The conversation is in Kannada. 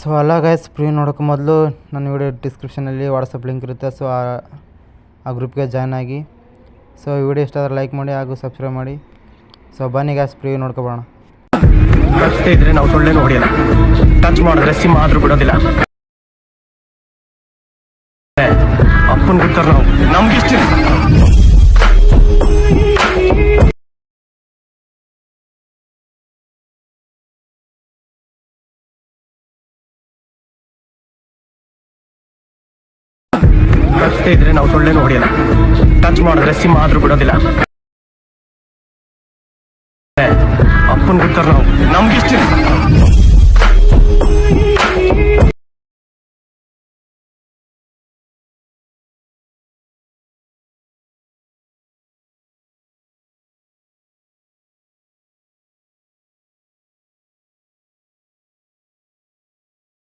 ಸೊ ಅಲ್ಲ ಗೈಸ್, ಪ್ರೀ ನೋಡೋಕೆ ಮೊದಲು ನನ್ನ ವಿಡಿಯೋ ಡಿಸ್ಕ್ರಿಪ್ಷನಲ್ಲಿ ವಾಟ್ಸಪ್ ಲಿಂಕ್ ಇರುತ್ತೆ. ಸೊ ಆ ಗ್ರೂಪ್ಗೆ ಜಾಯ್ನ್ ಆಗಿ. ಸೊ ಈ ವಿಡಿಯೋ ಇಷ್ಟ ಆದರೆ ಲೈಕ್ ಮಾಡಿ ಹಾಗೂ ಸಬ್ಸ್ಕ್ರೈಬ್ ಮಾಡಿ. ಸೊ ಬನ್ನಿ ಗೈಸ್, ಪ್ರೀ ನೋಡ್ಕೊಬೋಣ. ರಸ್ತೆ ಇದ್ರೆ ನಾವು ಸೊಳ್ಳೆನೂ ಹೊಡೆಯಲ್ಲ, ಟಚ್ ಮಾಡಿದ್ರೆ ಸಿಂಹ ಆದ್ರೂ ಬಿಡೋದಿಲ್ಲ. ಅಪ್ಪನ ಗೊತ್ತಾರ ನಾವು ನಮ್ಗಿಷ್ಟ ರಸ್ತೆ ಇದ್ರೆ ನಾವು ಸೊಳ್ಳೆನೂ ಹೊಡೆಯಲ್ಲ, ಟಚ್ ಮಾಡಿದ್ರೆ ಸಿಂಹ ಆದ್ರೂ ಬಿಡೋದಿಲ್ಲ. ಅಪ್ಪನ ಗೊತ್ತಾರ ನಾವು ನಮ್ಗಿಷ್ಟ